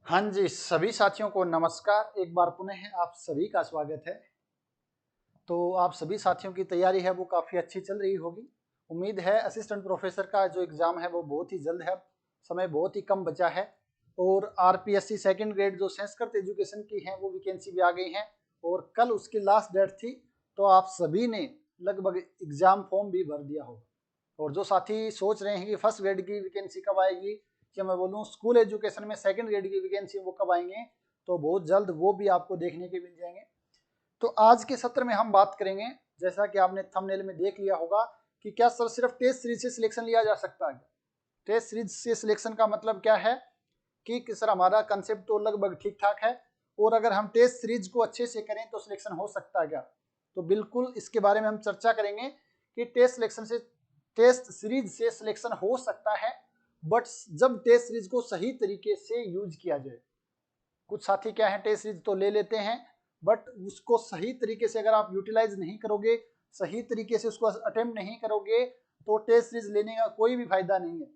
हाँ जी, सभी साथियों को नमस्कार। एक बार पुनः आप सभी का स्वागत है। तो आप सभी साथियों की तैयारी है वो काफ़ी अच्छी चल रही होगी। उम्मीद है असिस्टेंट प्रोफेसर का जो एग्ज़ाम है वो बहुत ही जल्द है, समय बहुत ही कम बचा है। और आरपीएससी सेकंड ग्रेड जो संस्कृत एजुकेशन की है वो वैकेंसी भी आ गई है और कल उसकी लास्ट डेट थी। तो आप सभी ने लगभग एग्ज़ाम फॉर्म भी भर दिया होगा। और जो साथी सोच रहे हैं कि फर्स्ट ग्रेड की वैकेंसी कब आएगी, या मैं बोलूँ स्कूल एजुकेशन में सेकंड ग्रेड की वैकेंसी वो कब आएंगे, तो बहुत जल्द वो भी आपको देखने के मिल जाएंगे। तो आज के सत्र में हम बात करेंगे, जैसा कि आपने थंबनेल में देख लिया होगा, कि क्या सर सिर्फ टेस्ट सीरीज से सिलेक्शन लिया जा सकता है। टेस्ट सीरीज से सिलेक्शन का मतलब क्या है कि सर हमारा कंसेप्ट तो लगभग ठीक ठाक है, और अगर हम टेस्ट सीरीज को अच्छे से करें तो सिलेक्शन हो सकता है क्या। तो बिल्कुल इसके बारे में हम चर्चा करेंगे कि टेस्ट सीरीज से सिलेक्शन हो सकता है, बट जब टेस्ट सीरीज को सही तरीके से यूज किया जाए। कुछ साथी क्या है, टेस्ट सीरीज तो ले लेते हैं, बट उसको सही तरीके से अगर आप यूटिलाइज नहीं करोगे, सही तरीके से उसको अटेम्प्ट नहीं करोगे, तो टेस्ट सीरीज लेने का कोई भी फायदा नहीं है।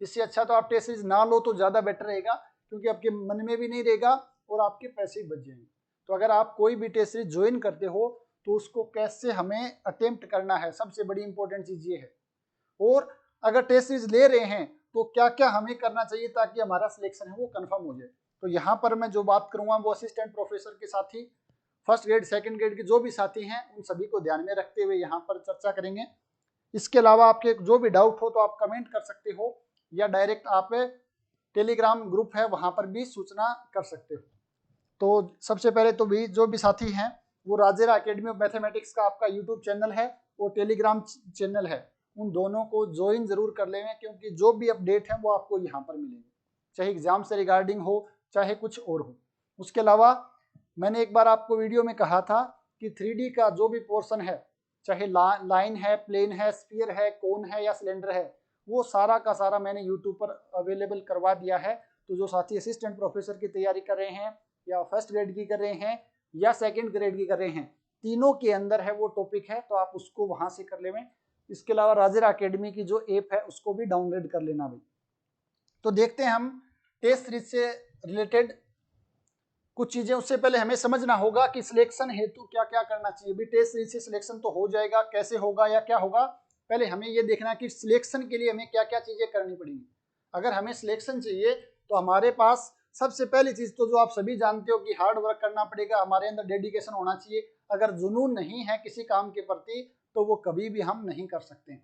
इससे अच्छा तो आप टेस्ट सीरीज ना लो तो ज़्यादा बेटर रहेगा, क्योंकि आपके मन में भी नहीं रहेगा और आपके पैसे भी बच जाएंगे। तो अगर आप कोई भी टेस्ट सीरीज ज्वाइन करते हो तो उसको कैसे हमें अटेम्प्ट करना है, सबसे बड़ी इंपॉर्टेंट चीज़ ये है। और अगर टेस्ट सीरीज ले रहे हैं तो क्या क्या हमें करना चाहिए ताकि हमारा सिलेक्शन है वो कंफर्म हो जाए। तो यहाँ पर मैं जो बात करूँगा वो असिस्टेंट प्रोफेसर के साथी, फर्स्ट ग्रेड सेकंड ग्रेड के जो भी साथी हैं उन सभी को ध्यान में रखते हुए यहाँ पर चर्चा करेंगे। इसके अलावा आपके जो भी डाउट हो तो आप कमेंट कर सकते हो, या डायरेक्ट आप टेलीग्राम ग्रुप है वहाँ पर भी सूचना कर सकते हो। तो सबसे पहले तो भी जो भी साथी हैं वो राजेरा अकेडमी ऑफ मैथमेटिक्स का आपका यूट्यूब चैनल है और टेलीग्राम चैनल है, उन दोनों को ज्वाइन जरूर कर लेंगे, क्योंकि जो भी अपडेट है वो आपको यहाँ पर मिलेंगे, चाहे एग्जाम से रिगार्डिंग हो चाहे कुछ और हो। उसके अलावा मैंने एक बार आपको वीडियो में कहा था कि 3D का जो भी पोर्शन है, चाहे लाइन है, प्लेन है, स्फीयर है, कोन है या सिलेंडर है, वो सारा का सारा मैंने यूट्यूब पर अवेलेबल करवा दिया है। तो जो साथी असिस्टेंट प्रोफेसर की तैयारी कर रहे हैं, या फर्स्ट ग्रेड की कर रहे हैं, या सेकंड ग्रेड की कर रहे हैं, तीनों के अंदर है वो टॉपिक है, तो आप उसको वहां से कर लें। इसके अलावा राजेरा अकेडमी की जो ऐप है उसको भी डाउनलोड कर लेना भाई। तो देखते हैं हम टेस्ट सीरीज से रिलेटेड कुछ चीजें। उससे पहले हमें समझना होगा कि सिलेक्शन हेतु क्या क्या करना चाहिए। भी टेस्ट सीरीज से सिलेक्शन तो हो जाएगा, कैसे होगा या क्या होगा, पहले हमें ये देखना कि सिलेक्शन के लिए हमें क्या क्या चीजें करनी पड़ेंगी। अगर हमें सिलेक्शन चाहिए तो हमारे पास सबसे पहली चीज तो जो आप सभी जानते हो कि हार्ड वर्क करना पड़ेगा, हमारे अंदर डेडिकेशन होना चाहिए। अगर जुनून नहीं है किसी काम के प्रति तो वो कभी भी हम नहीं कर सकते हैं।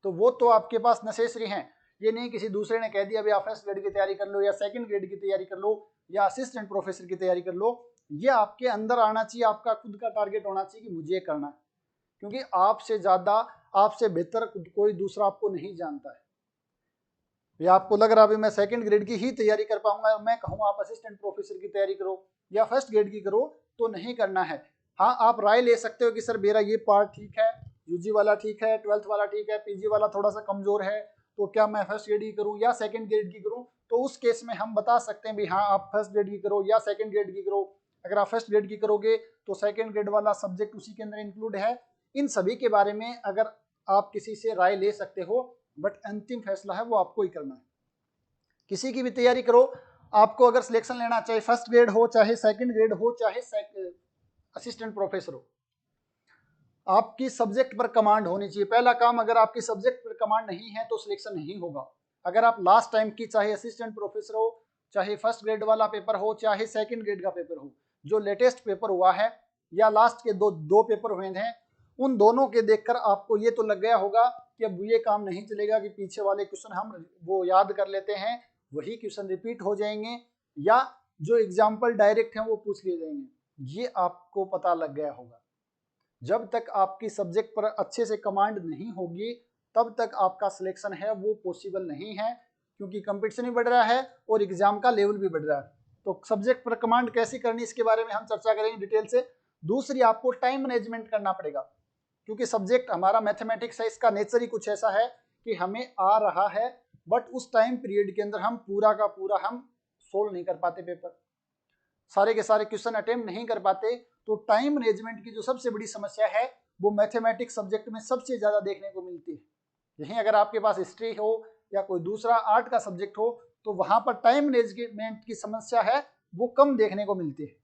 तो वो तो आपके पास नेसेसरी है। ये नहीं किसी दूसरे ने कह दिया भाई आप फर्स्ट ग्रेड की तैयारी कर लो या सेकंड ग्रेड की तैयारी कर लो या असिस्टेंट प्रोफेसर की तैयारी कर लो। ये आपके अंदर आना चाहिए, आपका खुद का टारगेट होना चाहिए कि मुझे करना है, क्योंकि आपसे ज्यादा, आपसे बेहतर कोई दूसरा आपको नहीं जानता है। या आपको लग रहा है मैं सेकंड ग्रेड की ही तैयारी कर पाऊंगा, मैं कहूँ आप असिस्टेंट प्रोफेसर की तैयारी करो या फर्स्ट ग्रेड की करो, तो नहीं करना है। हाँ, आप राय ले सकते हो कि सर मेरा ये पार्ट ठीक है, यूजी वाला ठीक है, 12th वाला ठीक है, पीजी वाला थोड़ा सा कमजोर है, तो क्या मैं फर्स्ट ग्रेड की करूँ या सेकंड ग्रेड की करूँ। तो उस केस में हम बता सकते हैं भी हाँ आप फर्स्ट ग्रेड की करो या सेकंड ग्रेड की करो। अगर आप फर्स्ट ग्रेड की करोगे तो सेकंड ग्रेड वाला सब्जेक्ट उसी के अंदर इंक्लूड है। इन सभी के बारे में अगर आप किसी से राय ले सकते हो, बट अंतिम फैसला है वो आपको ही करना है। किसी की भी तैयारी करो, आपको अगर सिलेक्शन लेना, चाहे फर्स्ट ग्रेड हो, चाहे सेकंड ग्रेड हो, चाहे असिस्टेंट प्रोफेसर हो, आपकी सब्जेक्ट पर कमांड होनी चाहिए। पहला काम, अगर आपकी सब्जेक्ट पर कमांड नहीं है तो सिलेक्शन नहीं होगा। अगर आप लास्ट टाइम की, चाहे असिस्टेंट प्रोफेसर हो, चाहे फर्स्ट ग्रेड वाला पेपर हो, चाहे सेकंड ग्रेड का पेपर हो, जो लेटेस्ट पेपर हुआ है या लास्ट के दो दो पेपर हुए हैं, उन दोनों के देखकर आपको ये तो लग गया होगा कि अब ये काम नहीं चलेगा कि पीछे वाले क्वेश्चन हम वो याद कर लेते हैं, वही क्वेश्चन रिपीट हो जाएंगे, या जो एग्जाम्पल डायरेक्ट हैं वो पूछ लिए जाएंगे। ये आपको पता लग गया होगा। जब तक आपकी सब्जेक्ट पर अच्छे से कमांड नहीं होगी तब तक आपका सिलेक्शन है वो पॉसिबल नहीं है, क्योंकि कंपटीशन भी बढ़ रहा है और एग्जाम का लेवल भी बढ़ रहा है। तो सब्जेक्ट पर कमांड कैसे करनी इसके बारे में हम चर्चा करेंगे डिटेल से। दूसरी, आपको टाइम मैनेजमेंट करना पड़ेगा, क्योंकि सब्जेक्ट हमारा मैथमेटिक्स है, इसका नेचर ही कुछ ऐसा है कि हमें आ रहा है, बट उस टाइम पीरियड के अंदर हम पूरा का पूरा हम सोल्व नहीं कर पाते पेपर, सारे के सारे क्वेश्चन अटेम्प्ट नहीं कर पाते। तो टाइम मैनेजमेंट की जो सबसे बड़ी समस्या है वो मैथमेटिक्स सब्जेक्ट में सबसे ज्यादा देखने को मिलती है। यहीं अगर आपके पास हिस्ट्री हो या कोई दूसरा आर्ट का सब्जेक्ट हो तो वहां पर टाइम मैनेजमेंट की समस्या है वो कम देखने को मिलती है।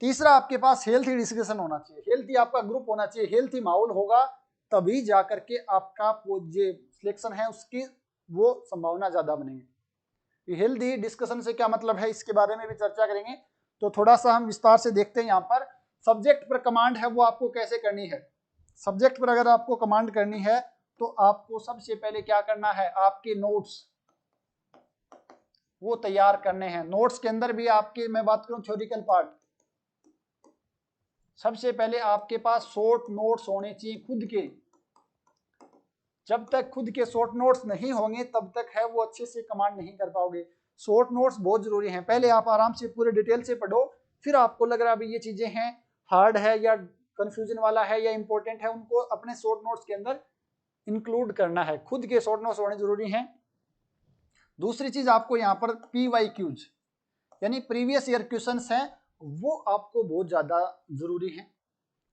तीसरा, आपके पास हेल्थी डिस्कशन होना चाहिए, हेल्थी आपका ग्रुप होना चाहिए, हेल्थी माहौल होगा तभी जाकर के आपका जो सिलेक्शन है उसकी वो संभावना ज्यादा बनेगी। हेल्थी डिस्कशन से क्या मतलब है, इसके बारे में भी चर्चा करेंगे। तो थोड़ा सा हम विस्तार से देखते हैं। यहाँ पर सब्जेक्ट पर कमांड है वो आपको कैसे करनी है। सब्जेक्ट पर अगर आपको कमांड करनी है तो आपको सबसे पहले क्या करना है, आपके नोट्स वो तैयार करने हैं। नोट्स के अंदर भी आपके, मैं बात करूं थ्योरिकल पार्ट, सबसे पहले आपके पास शॉर्ट नोट्स होने चाहिए खुद के। जब तक खुद के शॉर्ट नोट्स नहीं होंगे तब तक है वो अच्छे से कमांड नहीं कर पाओगे। शॉर्ट नोट्स बहुत जरूरी हैं। पहले आप आराम से पूरे डिटेल से पढ़ो, फिर आपको लग रहा है ये चीजें हैं हार्ड है या कंफ्यूजन वाला है या इंपॉर्टेंट है, उनको अपने शॉर्ट नोट्स के अंदर इंक्लूड करना है। खुद के शॉर्ट नोट्स होने जरूरी हैं। दूसरी चीज आपको यहाँ पर PYQs यानी प्रीवियस ईयर क्वेश्चंस हैं वो आपको बहुत ज्यादा जरूरी है।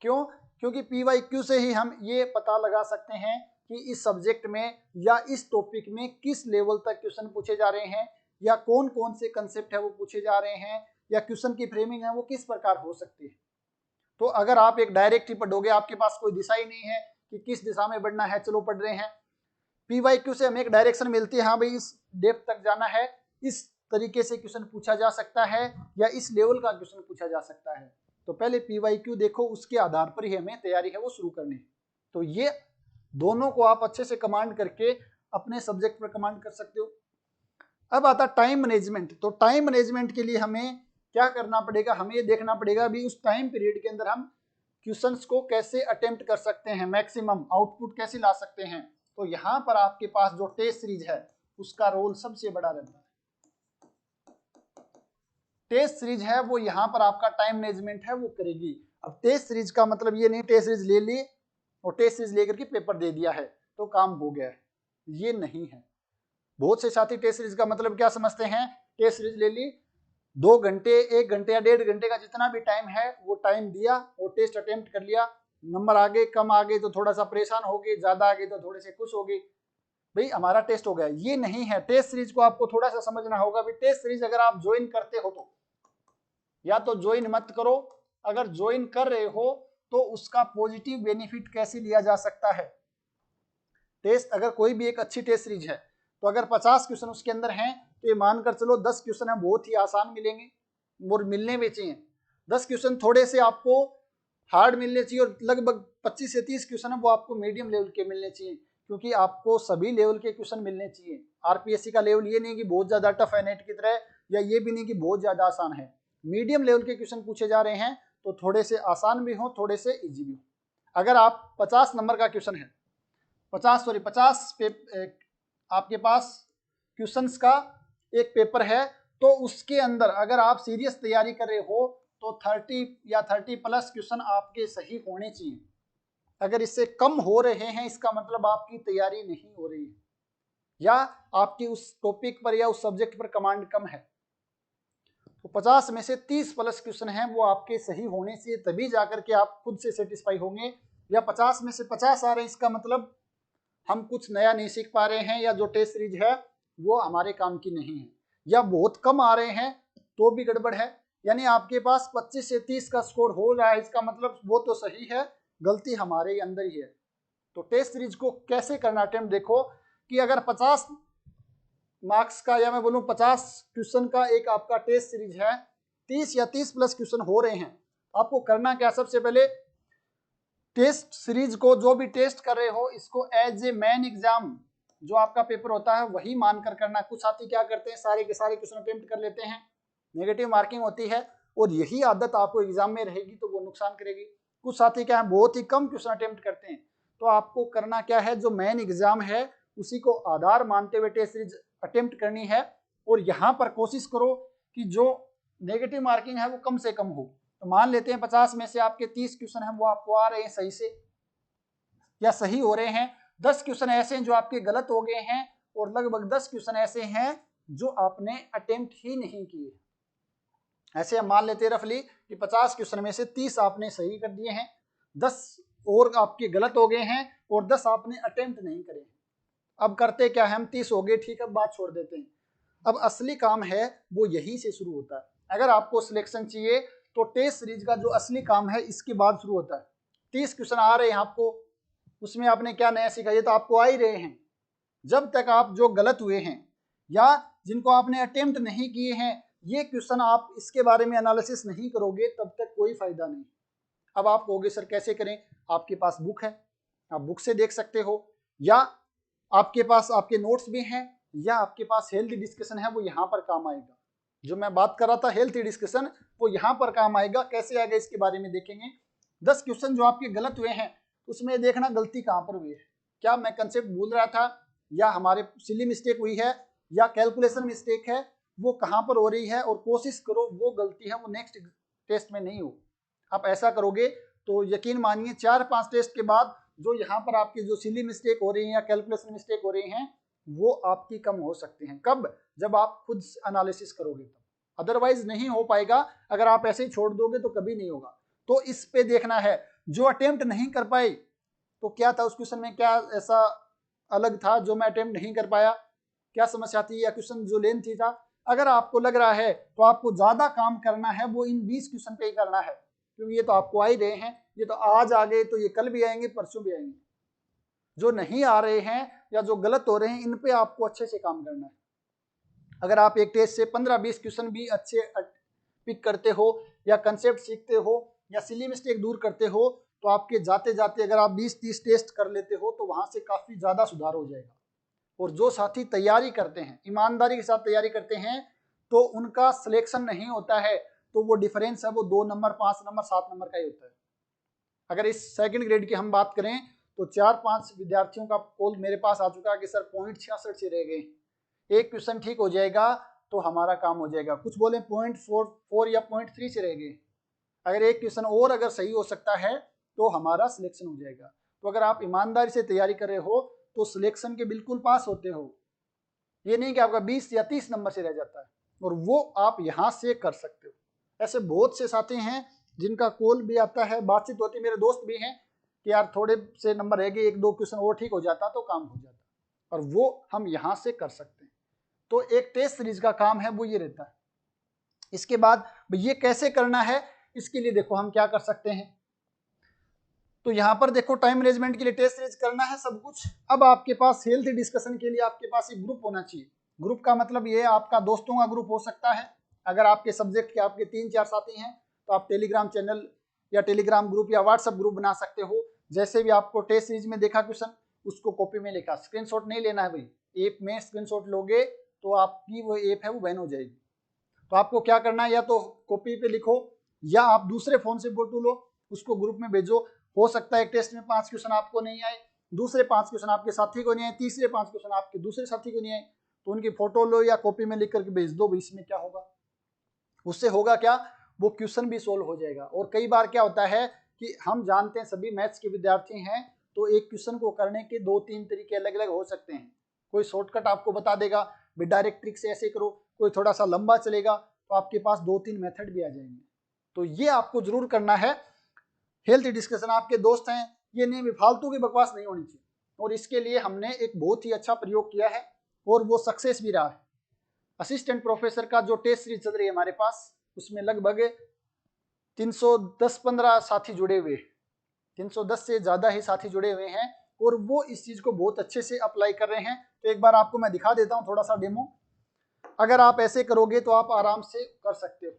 क्यों? क्योंकि PYQ से ही हम ये पता लगा सकते हैं कि इस सब्जेक्ट में या इस टॉपिक में किस लेवल तक क्वेश्चन पूछे जा रहे हैं, या कौन कौन से कंसेप्ट है वो पूछे जा रहे हैं, या क्वेश्चन की फ्रेमिंग है वो किस प्रकार हो सकती है। तो अगर आप एक डायरेक्ट ही पढ़ोगे, आपके पास कोई दिशा ही नहीं है कि किस दिशा में बढ़ना है, चलो पढ़ रहे हैं, PYQ से हमें एक डायरेक्शन मिलती है, हाँ भाई इस डेप्थ तक जाना है, इस तरीके से क्वेश्चन पूछा जा सकता है या इस लेवल का क्वेश्चन पूछा जा सकता है। तो पहले PYQ देखो, उसके आधार पर ही हमें तैयारी है वो शुरू करनी है। तो ये दोनों को आप अच्छे से कमांड करके अपने सब्जेक्ट पर कमांड कर सकते हो। अब आता टाइम मैनेजमेंट। तो टाइम मैनेजमेंट के लिए हमें क्या करना पड़ेगा, हमें ये देखना पड़ेगा भी उस टाइम पीरियड के अंदर हम क्वेश्चंस को कैसे अटेम्प्ट कर सकते हैं, मैक्सिमम आउटपुट कैसे ला सकते हैं। तो यहाँ पर आपके पास जो टेस्ट सीरीज है उसका रोल सबसे बड़ा रहता है। टेस्ट सीरीज है वो यहाँ पर आपका टाइम मैनेजमेंट है वो करेगी। अब टेस्ट सीरीज का मतलब ये नहीं टेस्ट सीरीज ले ली और टेस्ट सीरीज लेकर के पेपर दे दिया है तो काम हो गया है, ये नहीं है। बहुत से साथी टेस्ट सीरीज का मतलब क्या समझते हैं, टेस्ट सीरीज ले ली, 2 घंटे 1 घंटे या 1.5 घंटे का जितना भी टाइम है वो टाइम दिया और टेस्ट अटेम्प्ट कर लिया, नंबर आ गए, कम आ गए तो थोड़ा सा परेशान हो गए, ज्यादा आ गए तो थोड़े से खुश हो गए, भाई हमारा टेस्ट हो गया। ये नहीं है। टेस्ट सीरीज को आपको थोड़ा सा समझना होगा। भी टेस्ट सीरीज अगर आप ज्वाइन करते हो तो या तो ज्वाइन मत करो, अगर ज्वाइन कर रहे हो तो उसका पॉजिटिव बेनिफिट कैसे लिया जा सकता है। टेस्ट अगर कोई भी एक अच्छी टेस्ट सीरीज है तो अगर 50 क्वेश्चन उसके अंदर हैं तो ये मानकर चलो 10 क्वेश्चन है बहुत ही आसान मिलेंगे और मिलने भी चाहिए। 10 क्वेश्चन थोड़े से आपको हार्ड मिलने चाहिए और लगभग 25 से 30 क्वेश्चन है वो आपको मीडियम लेवल के मिलने चाहिए, क्योंकि आपको सभी लेवल के क्वेश्चन मिलने चाहिए। आरपीएससी का लेवल ये नहीं कि बहुत ज्यादा टफ है नेट की तरह, या ये भी नहीं कि बहुत ज्यादा आसान है। मीडियम लेवल के क्वेश्चन पूछे जा रहे हैं तो थोड़े से आसान भी हो, थोड़े से इजी भी हो। अगर आप 50 नंबर का क्वेश्चन है, 50 आपके पास क्वेश्चंस का एक पेपर है, तो उसके अंदर अगर आप सीरियस तैयारी कर रहे हो तो 30 या 30 प्लस क्वेश्चन आपके सही होने चाहिए। अगर इससे कम हो रहे हैं इसका मतलब आपकी तैयारी नहीं हो रही है या आपकी उस टॉपिक पर या उस सब्जेक्ट पर कमांड कम है। तो 50 में से 30 प्लस क्वेश्चन हैं वो आपके सही होने से तभी जाकर के आप खुद से सेटिस्फाई होंगे। या 50 में से 50 आ रहे हैं इसका मतलब हम कुछ नया नहीं सीख पा रहे हैं, या जो टेस्ट सीरीज है वो हमारे काम की नहीं है। या बहुत कम आ रहे हैं तो भी गड़बड़ है, यानी आपके पास 25 से 30 का स्कोर हो रहा है इसका मतलब वो तो सही है, गलती हमारे अंदर ही है। तो टेस्ट सीरीज को कैसे करना अटेम्प्ट देखो कि अगर 50 मार्क्स का या मैं बोलूं 50 क्वेश्चन का एक आपका टेस्ट सीरीज है, 30 या 30 प्लस क्वेश्चन हो रहे हैं, आपको करना क्या, सबसे पहले टेस्ट सीरीज को जो भी टेस्ट कर रहे हो इसको एज ए मेन एग्जाम जो आपका पेपर होता है वही मानकर करना। कुछ साथी क्या करते हैं, सारे के सारे क्वेश्चन अटेम्प्ट कर लेते हैं, नेगेटिव मार्किंग होती है और यही आदत आपको एग्जाम में रहेगी तो वो नुकसान करेगी। कुछ साथी क्या है, बहुत ही कम क्वेश्चन अटेम्प्ट करते हैं। तो आपको करना क्या है, जो मेन एग्जाम है उसी को आधार मानते हुए टेस्ट सीरीज अटेम्प्ट करनी है और यहाँ पर कोशिश करो कि जो नेगेटिव मार्किंग है वो कम से कम हो। तो मान लेते हैं 50 में से आपके 30 क्वेश्चन हैं वो आपको आ रहे हैं सही से या सही हो रहे हैं, 10 क्वेश्चन ऐसे हैं जो आपके गलत हो गए हैं और लगभग 10 क्वेश्चन ऐसे हैं जो आपने अटेम्प्ट ही नहीं किए। ऐसे हम मान लेते हैं रफली कि 50 क्वेश्चन में से 30 आपने सही कर दिए हैं, 10 और आपके गलत हो गए हैं और 10 आपने अटेम्प्ट नहीं करे। अब करते क्या है, हम 30 हो गए ठीक है बात छोड़ देते हैं, अब असली काम है वो यहीं से शुरू होता है। अगर आपको सिलेक्शन चाहिए तो टेस्ट सीरीज का जो असली काम है इसके बाद शुरू होता है। 30 क्वेश्चन आ रहे हैं आपको, उसमें आपने क्या नया सीखा, ये तो आपको आ ही रहे हैं। जब तक आप जो गलत हुए हैं या जिनको आपने अटेम्प्ट नहीं किए हैं, ये क्वेश्चन आप इसके बारे में एनालिसिस नहीं करोगे तब तक कोई फायदा नहीं। अब आप कहोगे सर कैसे करें, आपके पास बुक है, आप बुक से देख सकते हो, या आपके पास आपके नोट्स भी हैं, या आपके पास हेल्थ डिस्कशन है, वो यहाँ पर काम आएगा। जो मैं बात कर रहा था हेल्थ डिस्कशन, वो यहाँ पर काम आएगा। कैसे आएगा इसके बारे में देखेंगे। 10 क्वेश्चन जो आपके गलत हुए हैं उसमें देखना गलती कहाँ पर हुई है, क्या मैं कंसेप्ट भूल रहा था, या हमारे सिली मिस्टेक हुई है, या कैलकुलेशन मिस्टेक है, वो कहाँ पर हो रही है, और कोशिश करो वो गलती है वो नेक्स्ट टेस्ट में नहीं हो। आप ऐसा करोगे तो यकीन मानिए 4-5 टेस्ट के बाद जो यहाँ पर आपकी जो सिली मिस्टेक हो रही है या कैलकुलेशन मिस्टेक हो रही हैं वो आपकी कम हो सकती हैं। कब? जब आप खुद एनालिसिस करोगे तब, अदरवाइज नहीं हो पाएगा। अगर आप ऐसे ही छोड़ दोगे तो कभी नहीं होगा। तो इस पे देखना है, जो अटेम्प्ट नहीं कर पाए तो क्या था उस क्वेश्चन में, क्या ऐसा अलग था जो मैं अटेम्प्ट नहीं कर पाया, क्या समस्या थी, या क्वेश्चन जो लेंथी था। अगर आपको लग रहा है तो आपको ज्यादा काम करना है वो इन 20 क्वेश्चन पे ही करना है, क्योंकि ये तो आपको आ ही रहे हैं। ये तो आज आ गए तो ये कल भी आएंगे, परसों भी आएंगे। जो नहीं आ रहे हैं या जो गलत हो रहे हैं इन पे आपको अच्छे से काम करना है। अगर आप एक टेस्ट से 15-20 क्वेश्चन भी अच्छे पिक करते हो, या कंसेप्ट सीखते हो, या सिली मिस्टेक दूर करते हो, तो आपके जाते जाते अगर आप 20-30 टेस्ट कर लेते हो तो वहां से काफी ज्यादा सुधार हो जाएगा। और जो साथी तैयारी करते हैं, ईमानदारी के साथ तैयारी करते हैं, तो उनका सिलेक्शन नहीं होता है, तो वो डिफरेंस है वो 2 नंबर, 5 नंबर, 7 नंबर का ही होता है। अगर इस सेकंड ग्रेड की हम बात करें तो 4-5 विद्यार्थियों का कॉल मेरे पास आ चुका है कि सर 0.66 से रह गए, एक क्वेश्चन ठीक हो जाएगा तो हमारा काम हो जाएगा। कुछ बोले 0.44 या 0.3 से रह गए, अगर एक क्वेश्चन और अगर सही हो सकता है तो हमारा सिलेक्शन हो जाएगा। तो अगर आप ईमानदारी से तैयारी कर रहे हो तो सिलेक्शन के बिल्कुल पास होते हो। ये नहीं कि आपका 20 या 30 नंबर से रह जाता है, और वो आप यहाँ से कर सकते हो। ऐसे बहुत से साथी हैं जिनका कॉल भी आता है, बातचीत होती है, मेरे दोस्त भी हैं कि यार थोड़े से नंबर रह गए, 1-2 क्वेश्चन और ठीक हो जाता तो काम हो जाता, और वो हम यहाँ से कर सकते हैं। तो एक टेस्ट सीरीज का काम है वो ये रहता है। इसके बाद ये कैसे करना है, इसके लिए देखो हम क्या कर सकते हैं। तो यहाँ पर देखो टाइम मैनेजमेंट के लिए टेस्ट सीरीज करना है सब कुछ। अब आपके पास हेल्थ डिस्कशन के लिए आपके पास एक ग्रुप होना चाहिए। ग्रुप का मतलब ये आपका दोस्तों का ग्रुप हो सकता है। अगर आपके सब्जेक्ट के आपके 3-4 साथी हैं तो आप टेलीग्राम चैनल या टेलीग्राम ग्रुप या व्हाट्सएप ग्रुप बना सकते हो। जैसे भी आपको टेस्ट सीरीज में देखा क्वेश्चन, उसको कॉपी में लिखा, स्क्रीनशॉट नहीं लेना है भाई। ऐप में स्क्रीनशॉट लोगे तो आपकी वो ऐप है वो बैन हो जाएगी। तो आपको क्या करना है, या तो कॉपी पे लिखो या आप दूसरे फोन से फोटो लो, उसको ग्रुप में भेजो। हो सकता है एक टेस्ट में 5 क्वेश्चन आपको नहीं आए, दूसरे 5 क्वेश्चन आपके साथी को नहीं आए, तीसरे 5 क्वेश्चन आपके दूसरे साथी को नहीं आए, तो उनकी फोटो लो या कॉपी में लिख करके भेज दो। इसमें क्या होगा, उससे होगा क्या, वो क्वेश्चन भी सोल्व हो जाएगा। और कई बार क्या होता है कि हम जानते हैं सभी मैथ्स के विद्यार्थी हैं, तो एक क्वेश्चन को करने के 2-3 तरीके अलग अलग हो सकते हैं। कोई शॉर्टकट आपको बता देगा भी डायरेक्ट ट्रिक से ऐसे करो, कोई थोड़ा सा लंबा चलेगा, तो आपके पास 2-3 मेथड भी आ जाएंगे। तो ये आपको जरूर करना है। हेल्थ डिस्कशन आपके दोस्त हैं, ये नहीं भी फालतू की बकवास नहीं होनी चाहिए। और इसके लिए हमने एक बहुत ही अच्छा प्रयोग किया है और वो सक्सेस भी रहा है। असिस्टेंट प्रोफेसर का जो टेस्ट सीरीज चल रही है हमारे पास, उसमें लगभग 310-15 साथी जुड़े हुए, 310 से ज्यादा ही साथी जुड़े हुए हैं, और वो इस चीज को बहुत अच्छे से अप्लाई कर रहे हैं। तो एक बार आपको मैं दिखा देता हूं थोड़ा सा डेमो। अगर आप ऐसे करोगे तो आप आराम से कर सकते हो।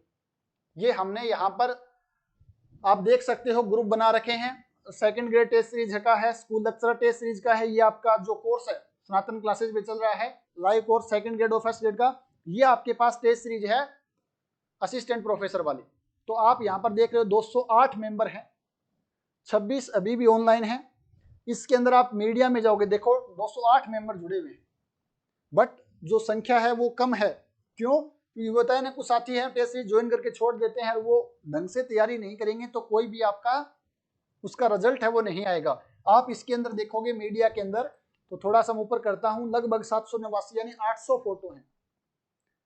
ये हमने यहाँ पर आप देख सकते हो ग्रुप बना रखे हैं। सेकंड ग्रेड टेस्ट सीरीज का है, स्कूल लेक्चरर टेस्ट सीरीज का है, ये आपका जो कोर्स है सनातन क्लासेज में चल रहा है लाइव कोर्स सेकंड ग्रेड और फर्स्ट ग्रेड का, ये आपके पास टेस्ट सीरीज है असिस्टेंट प्रोफेसर वाली। तो आप यहाँ पर देख रहे हो 208 मेंबर हैं, 26 अभी भी ऑनलाइन है। इसके अंदर आप मीडिया में जाओगे, देखो 208 मेंबर जुड़े हुए हैं, बट जो संख्या है वो कम है। क्यों? क्योंकि होता है ना, कुछ साथी हैं टेस्ट सीरीज ज्वाइन करके छोड़ देते हैं, वो ढंग से तैयारी नहीं करेंगे तो कोई भी आपका उसका रिजल्ट है वो नहीं आएगा। आप इसके अंदर देखोगे मीडिया के अंदर, तो थोड़ा सा ऊपर करता हूं, लगभग 789 यानी 800 फोटो हैं।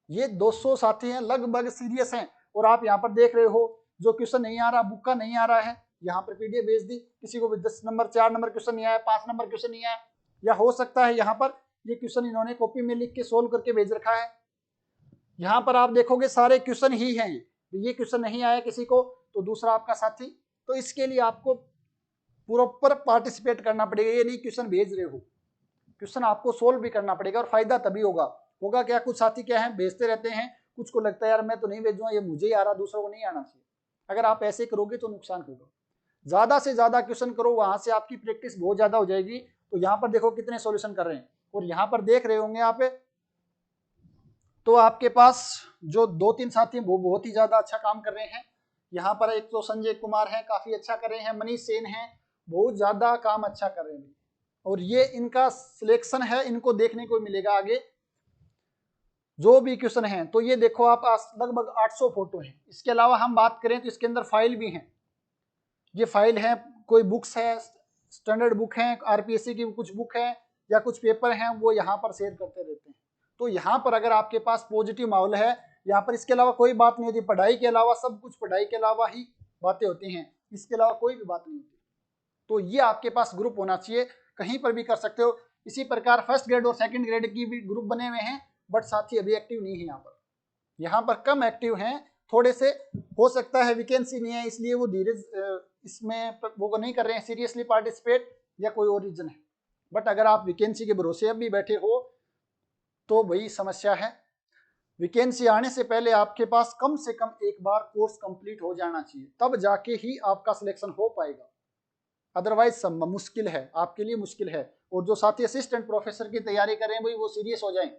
ये 200 साथी हैं, लगभग सीरियस हैं। और आप यहाँ पर देख रहे हो जो क्वेश्चन नहीं आ रहा, बुक का नहीं आ रहा है, यहाँ पर पीडीएफ भेज दी। किसी को भी 10 नंबर 4 नंबर क्वेश्चन नहीं आया, 5 नंबर क्वेश्चन नहीं आया, या हो सकता है यहाँ पर ये क्वेश्चन इन्होंने कॉपी में लिख के सोल्व करके भेज रखा है, यहाँ पर आप देखोगे सारे क्वेश्चन ही हैं, ये क्वेश्चन नहीं आया किसी को तो दूसरा आपका साथी, तो इसके लिए आपको प्रॉपर पार्टिसिपेट करना पड़ेगा। ये नहीं क्वेश्चन भेज रहे हो, क्वेश्चन आपको सोल्व भी करना पड़ेगा, और फायदा तभी होगा क्या, कुछ साथी क्या है भेजते रहते हैं, कुछ को लगता है यार मैं तो नहीं भेजूंगा, ये मुझे ही आ रहा, दूसरों को नहीं आना चाहिए। अगर आप ऐसे करोगे तो नुकसान होगा। ज्यादा से ज्यादा क्वेश्चन करो, वहां से आपकी प्रैक्टिस बहुत ज्यादा हो जाएगी। तो यहाँ पर देखो कितने सॉल्यूशन कर रहे हैं, और यहाँ पर देख रहे होंगे आप, तो आपके पास जो 2-3 साथी वो बहुत ही ज्यादा अच्छा काम कर रहे हैं। यहाँ पर एक तो संजय कुमार है, काफी अच्छा कर रहे हैं, मनीष सेन है, बहुत ज्यादा काम अच्छा कर रहे हैं, और ये इनका सिलेक्शन है, इनको देखने को मिलेगा आगे जो भी क्वेश्चन है। तो ये देखो आप लगभग 800 फोटो हैं। इसके अलावा हम बात करें तो इसके अंदर फाइल भी हैं, ये फाइल है, कोई बुक्स है, स्टैंडर्ड बुक है, आरपीएससी की कुछ बुक है या कुछ पेपर हैं, वो यहाँ पर शेयर करते रहते हैं। तो यहाँ पर अगर आपके पास पॉजिटिव माहौल है, यहाँ पर इसके अलावा कोई बात नहीं होती, पढ़ाई के अलावा सब कुछ पढ़ाई के अलावा ही बातें होती हैं, इसके अलावा कोई भी बात नहीं होती। तो ये आपके पास ग्रुप होना चाहिए, कहीं पर भी कर सकते हो। इसी प्रकार फर्स्ट ग्रेड और सेकंड ग्रेड की भी ग्रुप बने हुए हैं, बट साथी अभी एक्टिव नहीं है यहाँ पर कम एक्टिव हैं थोड़े से, हो सकता है वैकेंसी नहीं है इसलिए वो धीरे इसमें वो नहीं कर रहे हैं सीरियसली पार्टिसिपेट, या कोई और रीजन है। बट अगर आप वैकेंसी के भरोसे अब भी बैठे हो तो वही समस्या है। वैकेंसी आने से पहले आपके पास कम से कम एक बार कोर्स कंप्लीट हो जाना चाहिए, तब जाके ही आपका सिलेक्शन हो पाएगा, अदरवाइज मुश्किल है, आपके लिए मुश्किल है। और जो साथी असिस्टेंट प्रोफेसर की तैयारी कर रहे हैं भाई वो सीरियस हो जाएं।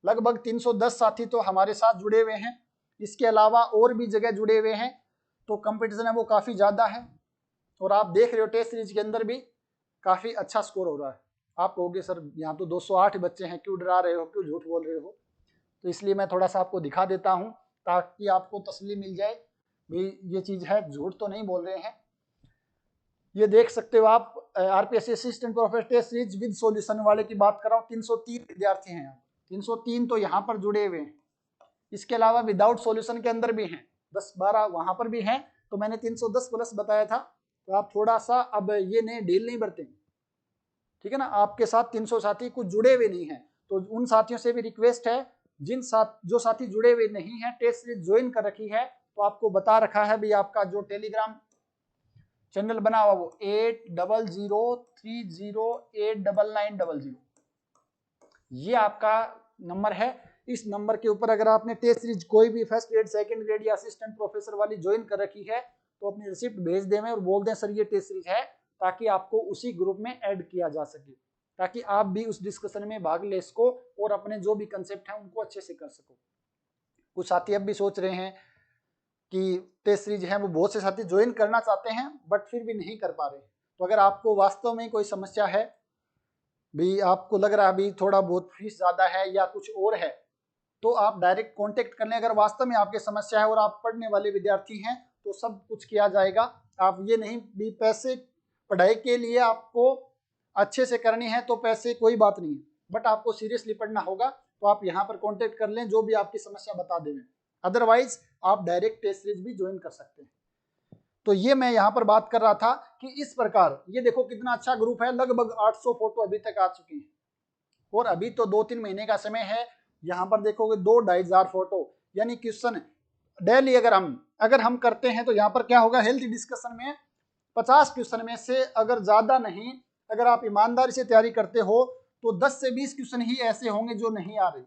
लगभग 310 साथी तो हमारे साथ जुड़े हुए हैं, इसके अलावा और भी जगह जुड़े हुए हैं, तो कंपटीशन है वो काफ़ी ज़्यादा है। और आप देख रहे हो टेस्ट सीरीज के अंदर भी काफ़ी अच्छा स्कोर हो रहा है। आप कहोगे सर यहाँ तो 208 बच्चे हैं, क्यों डरा रहे हो, क्यों झूठ बोल रहे हो, तो इसलिए मैं थोड़ा सा आपको दिखा देता हूँ ताकि आपको तसल्ली मिल जाए भाई ये चीज़ है, झूठ तो नहीं बोल रहे हैं। ये देख सकते हो आप, RPSC assistant professor test series with solution वाले की बात कर रहा हूँ, 303 विद्यार्थी हैं, 303 तो यहाँ पर जुड़े हुए हैं। इसके अलावा विदाउट सॉल्यूशन के अंदर भी हैं 10-12 वहां पर भी हैं, तो मैंने 310 प्लस बताया था। तो आप थोड़ा सा अब ये नए डील नहीं बरतें, ठीक है ना। आपके साथ 300 साथी कुछ जुड़े हुए नहीं हैं, तो उन साथियों से भी रिक्वेस्ट है, जो साथी जुड़े हुए नहीं हैं, टेस्ट सीरीज ज्वाइन कर रखी है, तो आपको बता रखा है भी आपका जो टेलीग्राम चैनल बना हुआ वो 8003089900, ये आपका नंबर है। इस नंबर के ऊपर अगर आपने टेस्ट सीरीज कोई भी फर्स्ट ग्रेड सेकंड ग्रेड या असिस्टेंट प्रोफेसर वाली ज्वाइन कर रखी है तो अपनी रिसिप्ट भेज दें और बोल दें सर ये टेस्ट सीरीज है, ताकि आपको उसी ग्रुप में ऐड किया जा सके, ताकि आप भी उस डिस्कशन में भाग ले सको और अपने जो भी कंसेप्ट हैं उनको अच्छे से कर सको। कुछ साथी अब भी सोच रहे हैं कि टेस्ट सीरीज है वो बहुत से साथी ज्वाइन करना चाहते हैं बट फिर भी नहीं कर पा रहे। तो अगर आपको वास्तव में कोई समस्या है भी, आपको लग रहा है अभी थोड़ा बहुत फीस ज़्यादा है या कुछ और है, तो आप डायरेक्ट कांटेक्ट कर लें। अगर वास्तव में आपकी समस्या है और आप पढ़ने वाले विद्यार्थी हैं तो सब कुछ किया जाएगा। आप ये नहीं भी पैसे पढ़ाई के लिए आपको अच्छे से करनी है तो पैसे कोई बात नहीं है, बट आपको सीरियसली पढ़ना होगा तो आप यहाँ पर कांटेक्ट कर लें, जो भी आपकी समस्या बता दें। अदरवाइज आप डायरेक्ट टेस्ट सीरीज भी ज्वाइन कर सकते हैं। तो ये मैं यहाँ पर बात कर रहा था कि इस प्रकार ये देखो कितना अच्छा ग्रुप है, लगभग 800 फोटो अभी तक आ चुकी हैं, और अभी तो 2-3 महीने का समय है। यहाँ पर देखोगे 2-2,500 फोटो, यानी क्वेश्चन डेली अगर हम करते हैं तो यहाँ पर क्या होगा, हेल्थ डिस्कशन में 50 क्वेश्चन में से अगर ज्यादा नहीं, अगर आप ईमानदारी से तैयारी करते हो तो 10 से 20 क्वेश्चन ही ऐसे होंगे जो नहीं आ रहे,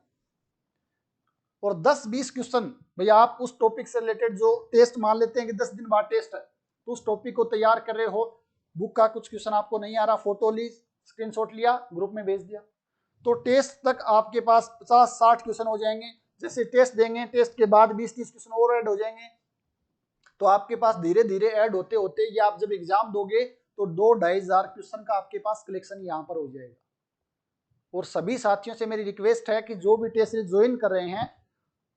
और 10-20 क्वेश्चन भैया आप उस टॉपिक से रिलेटेड जो टेस्ट मान लेते हैं कि 10 दिन बाद टेस्ट है, तो उस टॉपिक को तैयार कर रहे हो, बुक का कुछ क्वेश्चन आपको नहीं आ रहा, फोटो ली, स्क्रीनशॉट लिया, ग्रुप में भेज दिया, तो टेस्ट तक आपके पास 50-60 क्वेश्चन हो जाएंगे। जैसे टेस्ट देंगे, टेस्ट के बाद 20-30 क्वेश्चन और ऐड हो जाएंगे, तो आपके पास धीरे धीरे ऐड होते होते ये आप जब एग्जाम दोगे तो 2-2,500 क्वेश्चन का आपके पास कलेक्शन यहाँ पर हो जाएगा। और सभी साथियों से मेरी रिक्वेस्ट है कि जो भी टेस्ट सीरीज ज्वाइन कर रहे हैं,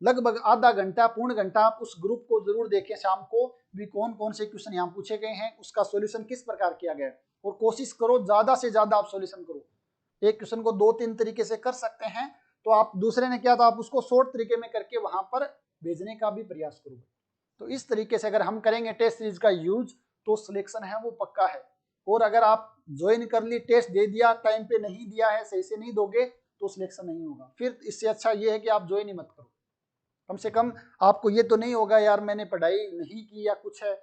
लगभग आधा घंटा पूर्ण घंटा आप उस ग्रुप को जरूर देखें शाम को, भी कौन कौन से क्वेश्चन यहाँ पूछे गए हैं, उसका सॉल्यूशन किस प्रकार किया गया है, और कोशिश करो ज्यादा से ज्यादा आप सॉल्यूशन करो। एक क्वेश्चन को 2-3 तरीके से कर सकते हैं, तो आप दूसरे ने किया तो आप उसको शॉर्ट तरीके में करके वहां पर भेजने का भी प्रयास करो। तो इस तरीके से अगर हम करेंगे टेस्ट सीरीज का यूज तो सिलेक्शन है वो पक्का है। और अगर आप ज्वाइन कर ली, टेस्ट दे दिया, टाइम पे नहीं दिया है, सही से नहीं दोगे तो सिलेक्शन नहीं होगा। फिर इससे अच्छा ये है कि आप ज्वाइन ही मत करो। कम से कम आपको ये तो नहीं होगा यार मैंने पढ़ाई नहीं की या कुछ है।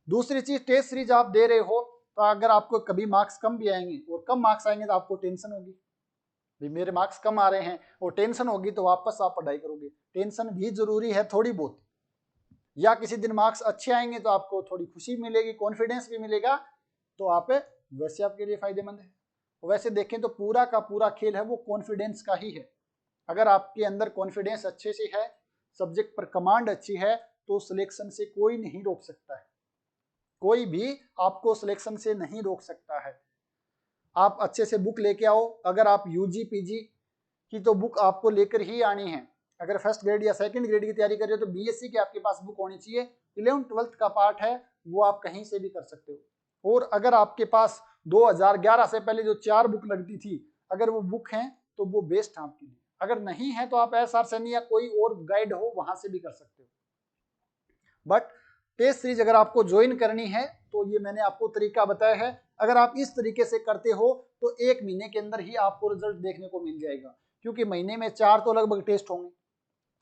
दूसरी चीज, टेस्ट सीरीज आप दे रहे हो तो अगर आपको कभी मार्क्स कम भी आएंगे और कम मार्क्स आएंगे तो आपको टेंशन होगी, भाई मेरे मार्क्स कम आ रहे हैं, और टेंशन होगी तो वापस आप पढ़ाई करोगे। टेंशन भी जरूरी है थोड़ी बहुत, या किसी दिन मार्क्स अच्छे आएंगे तो आपको थोड़ी खुशी मिलेगी, कॉन्फिडेंस भी मिलेगा, तो आप वैसे आपके लिए फायदेमंद है। वैसे देखें तो पूरा का पूरा खेल है वो कॉन्फिडेंस का ही है। अगर आपके अंदर कॉन्फिडेंस अच्छे से है, सब्जेक्ट पर कमांड अच्छी है, तो सिलेक्शन से कोई नहीं रोक सकता है, कोई भी आपको सिलेक्शन से नहीं रोक सकता है। आप अच्छे से बुक लेके आओ, अगर आप यूजी पीजी की तो बुक आपको लेकर ही आनी है। अगर फर्स्ट ग्रेड या सेकंड ग्रेड की तैयारी कर रहे हो तो बीएससी की आपके पास बुक होनी चाहिए। 11th-12th का पार्ट है वो आप कहीं से भी कर सकते हो। और अगर आपके पास 2011 से पहले जो 4 बुक लगती थी, अगर वो बुक हैं तो वो बेस्ट है आपके लिए। अगर नहीं है तो आप एसआर सैनी या कोई और गाइड हो वहां से भी कर सकते हो। बट टेस्ट सीरीज अगर आपको ज्वाइन करनी है तो ये मैंने आपको तरीका बताया है। अगर आप इस तरीके से करते हो तो 1 महीने के अंदर ही आपको रिजल्ट देखने को मिल जाएगा, क्योंकि महीने में 4 तो लगभग टेस्ट होंगे,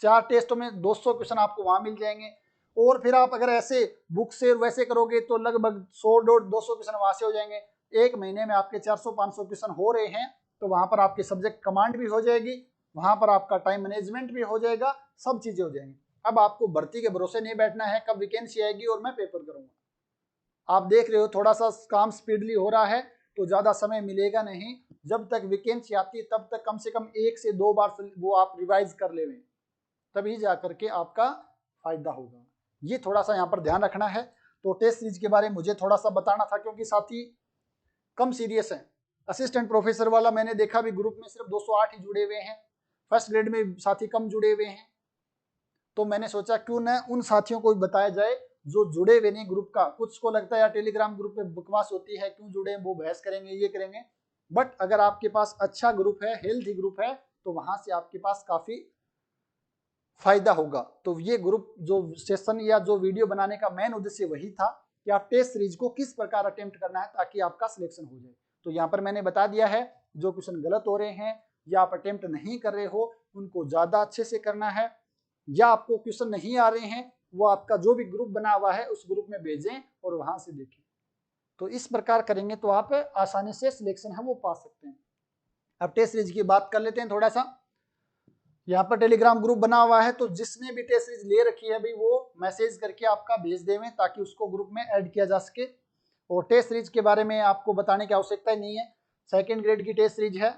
4 टेस्टों में 200 क्वेश्चन आपको वहां मिल जाएंगे। और फिर आप अगर ऐसे बुक से वैसे करोगे तो लगभग 100-200 क्वेश्चन वहां से हो जाएंगे। 1 महीने में आपके 400-500 क्वेश्चन हो रहे हैं, तो वहां पर आपके सब्जेक्ट कमांड भी हो जाएगी, वहां पर आपका टाइम मैनेजमेंट भी हो जाएगा, सब चीजें हो जाएंगी। अब आपको भर्ती के भरोसे नहीं बैठना है कब वैकेंसी आएगी और मैं पेपर करूंगा। आप देख रहे हो थोड़ा सा काम स्पीडली हो रहा है, तो ज्यादा समय मिलेगा नहीं। जब तक वैकेंसी आती है तब तक कम से कम 1 से 2 बार वो आप रिवाइज कर ले, तभी जा करके आपका फायदा होगा। ये थोड़ा सा यहाँ पर ध्यान रखना है। तो टेस्ट सीरीज के बारे में मुझे थोड़ा सा बताना था, क्योंकि साथी कम सीरियस हैं। असिस्टेंट प्रोफेसर वाला मैंने देखा भी ग्रुप में सिर्फ 208 ही जुड़े हुए हैं, फर्स्ट ग्रेड में साथी कम जुड़े हुए हैं। तो मैंने सोचा क्यों न उन साथियों को बताया जाए जो जुड़े हुए नहीं ग्रुप का। कुछ को लगता है यार टेलीग्राम ग्रुप में बकवास होती है, क्यों जुड़े, वो बहस करेंगे ये करेंगे। बट अगर आपके पास अच्छा ग्रुप है, हेल्थी ग्रुप है, तो वहां से आपके पास काफी फायदा होगा। तो ये ग्रुप जो सेशन या जो वीडियो बनाने का मेन उद्देश्य वही था कि आप टेस्ट सीरीज को किस प्रकार अटेम्प्ट करना है ताकि आपका सिलेक्शन हो जाए। तो यहाँ पर मैंने बता दिया है जो क्वेश्चन गलत हो रहे हैं या आप अटेम्प्ट नहीं कर रहे हो उनको ज्यादा अच्छे से करना है, या आपको क्वेश्चन नहीं आ रहे हैं वो आपका जो भी ग्रुप बना हुआ है उस ग्रुप में भेजें और वहां से देखें। तो इस प्रकार करेंगे तो आप आसानी से सिलेक्शन है वो पा सकते हैं। अब टेस्ट सीरीज की बात कर लेते हैं थोड़ा सा। यहाँ पर टेलीग्राम ग्रुप बना हुआ है, तो जिसने भी टेस्ट सीरीज ले रखी है भाई वो मैसेज करके आपका भेज देवें ताकि उसको ग्रुप में ऐड किया जा सके। और टेस्ट सीरीज के बारे में आपको बताने की आवश्यकता ही नहीं है। सेकंड ग्रेड की टेस्ट सीरीज है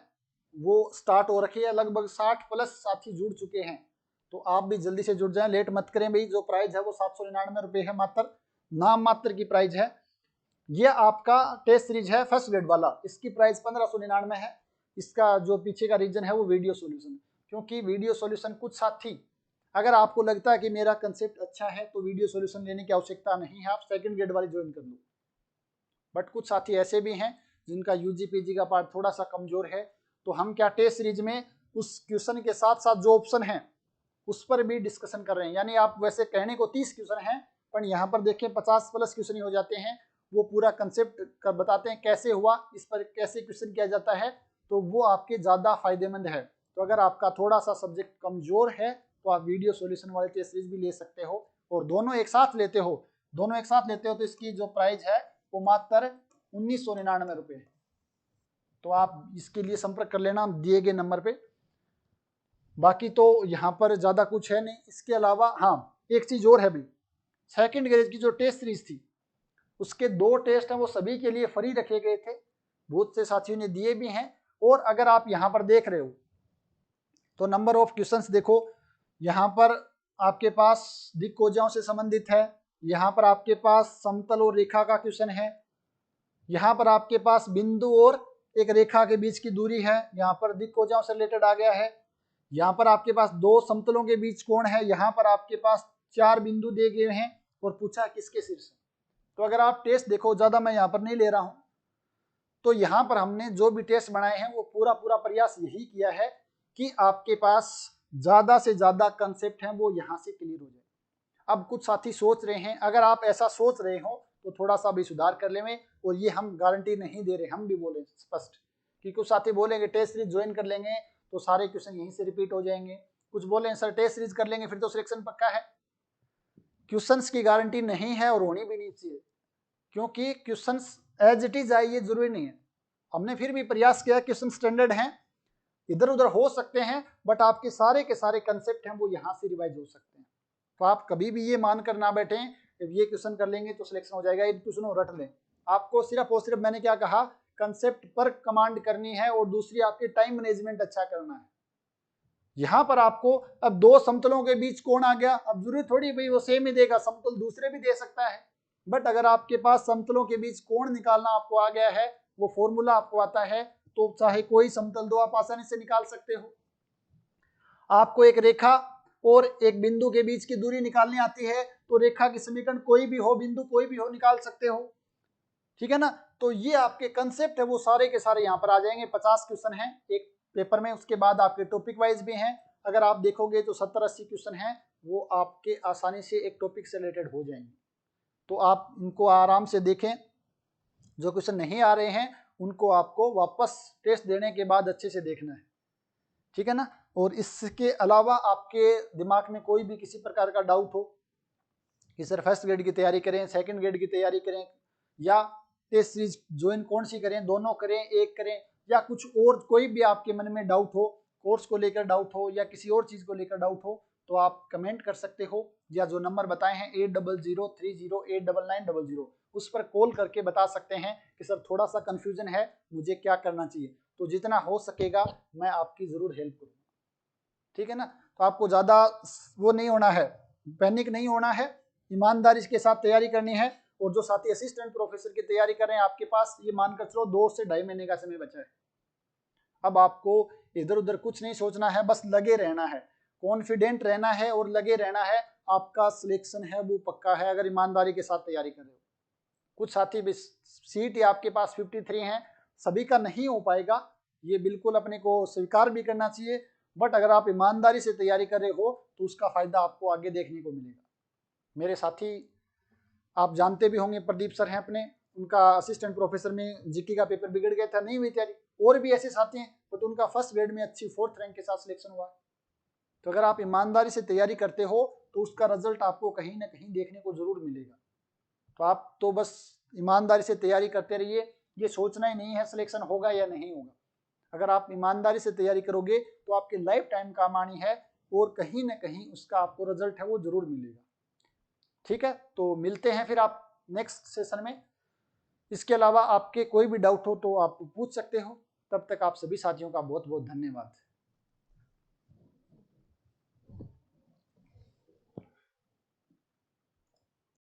वो स्टार्ट हो रखी है, लगभग 60+ साथी जुड़ चुके हैं। तो आप भी जल्दी से जुड़ जाएं, लेट मत करें भाई। जो प्राइस है वो 799 रुपये है, मात्र नाम मात्र की प्राइस है। ये आपका टेस्ट सीरीज है फर्स्ट ग्रेड वाला, इसकी प्राइस 1599 है। इसका जो पीछे का रीजन है वो वीडियो सोल्यूशन, क्योंकि वीडियो सॉल्यूशन कुछ साथी, अगर आपको लगता है कि मेरा कंसेप्ट अच्छा है तो वीडियो सॉल्यूशन लेने की आवश्यकता नहीं है, आप सेकंड ग्रेड वाली ज्वाइन कर लो। बट कुछ साथी ऐसे भी हैं जिनका यूजी पीजी का पार्ट थोड़ा सा कमजोर है, तो हम क्या टेस्ट सीरीज में उस क्वेश्चन के साथ साथ जो ऑप्शन है उस पर भी डिस्कशन कर रहे हैं। यानी आप वैसे कहने को 30 क्वेश्चन हैं, पर यहाँ पर देखें 50+ क्वेश्चन ही हो जाते हैं। वो पूरा कंसेप्ट बताते हैं कैसे हुआ, इस पर कैसे क्वेश्चन किया जाता है, तो वो आपके ज़्यादा फायदेमंद है। तो अगर आपका थोड़ा सा सब्जेक्ट कमजोर है तो आप वीडियो सॉल्यूशन वाले टेस्ट सीरीज भी ले सकते हो। और दोनों एक साथ लेते हो तो इसकी जो प्राइस है वो मात्र 1999 रुपये है। तो आप इसके लिए संपर्क कर लेना दिए गए नंबर पे। बाकी तो यहाँ पर ज़्यादा कुछ है नहीं। इसके अलावा हाँ एक चीज़ और है भी, सेकंड ग्रेड की जो टेस्ट सीरीज थी उसके 2 टेस्ट हैं वो सभी के लिए फ्री रखे गए थे, बहुत से साथियों ने दिए भी हैं। और अगर आप यहाँ पर देख रहे हो तो नंबर ऑफ क्वेश्चंस देखो, यहाँ पर आपके पास दिक्कोजाओं से संबंधित है, यहाँ पर आपके पास समतल और रेखा का क्वेश्चन है, यहाँ पर आपके पास बिंदु और एक रेखा के बीच की दूरी है, यहाँ पर दिक्कोजाओं से रिलेटेड आ गया है। यहाँ पर आपके पास 2 समतलों के बीच कोण है, यहाँ पर आपके पास 4 बिंदु दिए गए हैं और पूछा किसके शीर्ष। तो अगर आप टेस्ट देखो, ज़्यादा मैं यहाँ पर नहीं ले रहा हूँ, तो यहाँ पर हमने जो भी टेस्ट बनाए हैं वो पूरा प्रयास यही किया है कि आपके पास ज़्यादा से ज़्यादा कंसेप्ट हैं वो यहाँ से क्लियर हो जाए। अब कुछ साथी सोच रहे हैं, अगर आप ऐसा सोच रहे हो तो थोड़ा सा भी सुधार कर लेंगे। और ये हम गारंटी नहीं दे रहे, हम भी बोले स्पष्ट कि कुछ साथी बोलेंगे टेस्ट सीरीज ज्वाइन कर लेंगे तो सारे क्वेश्चन यहीं से रिपीट हो जाएंगे, कुछ बोले सर टेस्ट सीरीज कर लेंगे फिर तो सिलेक्शन पक्का है। क्वेश्चंस की गारंटी नहीं है और होनी भी नहीं चाहिए, क्योंकि क्वेश्चंस एज इट इज आए ये जरूरी नहीं है। हमने फिर भी प्रयास किया, क्वेश्चन स्टैंडर्ड हैं, इधर उधर हो सकते हैं, बट आपके सारे के सारे कंसेप्ट हैं वो यहाँ से रिवाइज हो सकते हैं। तो आप कभी भी ये मानकर ना बैठें ये क्वेश्चन कर लेंगे तो सिलेक्शन हो जाएगा, ये क्वेश्चन रट लें। आपको सिर्फ और सिर्फ मैंने क्या कहा, कंसेप्ट पर कमांड करनी है और दूसरी आपकी टाइम मैनेजमेंट अच्छा करना है। यहाँ पर आपको अब दो समतलों के बीच कोण आ गया, अब जरूरी थोड़ी भाई वो सेम ही देगा, समतल दूसरे भी दे सकता है, बट अगर आपके पास समतलों के बीच कोण निकालना आपको आ गया है, वो फॉर्मूला आपको आता है, तो चाहे कोई समतल दो आप आसानी से निकाल सकते हो। आपको एक रेखा और एक बिंदु के बीच की दूरी निकालनी आती है, तो रेखा की समीकरण कोई भी हो, बिंदु कोई भी हो, निकाल सकते हो, ठीक है ना। तो ये आपके कंसेप्ट है वो सारे के सारे यहाँ पर आ जाएंगे। 50 क्वेश्चन हैं एक पेपर में, उसके बाद आपके टॉपिक वाइज भी हैं। अगर आप देखोगे तो 70-80 क्वेश्चन हैं, वो आपके आसानी से एक टॉपिक से रिलेटेड हो जाएंगे। तो आप इनको आराम से देखें, जो क्वेश्चन नहीं आ रहे हैं उनको आपको वापस टेस्ट देने के बाद अच्छे से देखना है, ठीक है ना। और इसके अलावा आपके दिमाग में कोई भी किसी प्रकार का डाउट हो कि सर फर्स्ट ग्रेड की तैयारी करें, सेकंड ग्रेड की तैयारी करें, या टेस्ट सीरीज ज्वाइन कौन सी करें, दोनों करें, एक करें, या कुछ और कोई भी आपके मन में डाउट हो, कोर्स को लेकर डाउट हो या किसी और चीज को लेकर डाउट हो, तो आप कमेंट कर सकते हो, या जो नंबर बताए हैं 8003089900 उस पर कॉल करके बता सकते हैं कि सर थोड़ा सा कंफ्यूजन है, मुझे क्या करना चाहिए। तो जितना हो सकेगा मैं आपकी जरूर हेल्प करूँगा, ठीक है ना। तो आपको ज्यादा वो नहीं होना है, पैनिक नहीं होना है, ईमानदारी के साथ तैयारी करनी है। और जो साथी असिस्टेंट प्रोफेसर की तैयारी कर रहे हैं, आपके पास ये मानकर चलो 2 से 2.5 महीने का समय बचा है। अब आपको इधर उधर कुछ नहीं सोचना है, बस लगे रहना है, कॉन्फिडेंट रहना है और लगे रहना है। आपका सिलेक्शन है वो पक्का है, अगर ईमानदारी के साथ तैयारी कर रहे हो। कुछ साथी भी सीट आपके पास 53 हैं, सभी का नहीं हो पाएगा, ये बिल्कुल अपने को स्वीकार भी करना चाहिए, बट अगर आप ईमानदारी से तैयारी कर रहे हो तो उसका फायदा आपको आगे देखने को मिलेगा। मेरे साथी आप जानते भी होंगे, प्रदीप सर हैं अपने, उनका असिस्टेंट प्रोफेसर में जीके का पेपर बिगड़ गया था, नहीं हुई तैयारी। और भी ऐसे साथी हैं, तो उनका फर्स्ट ग्रेड में अच्छी 4th रैंक के साथ सिलेक्शन हुआ। तो अगर आप ईमानदारी से तैयारी करते हो तो उसका रिजल्ट आपको कहीं ना कहीं देखने को जरूर मिलेगा। तो आप तो बस ईमानदारी से तैयारी करते रहिए, ये सोचना ही नहीं है सिलेक्शन होगा या नहीं होगा। अगर आप ईमानदारी से तैयारी करोगे तो आपके लाइफ टाइम काम आनी है, और कहीं ना कहीं उसका आपको रिजल्ट है वो जरूर मिलेगा, ठीक है। तो मिलते हैं फिर आप नेक्स्ट सेशन में। इसके अलावा आपके कोई भी डाउट हो तो आप पूछ सकते हो। तब तक आप सभी साथियों का बहुत बहुत धन्यवाद।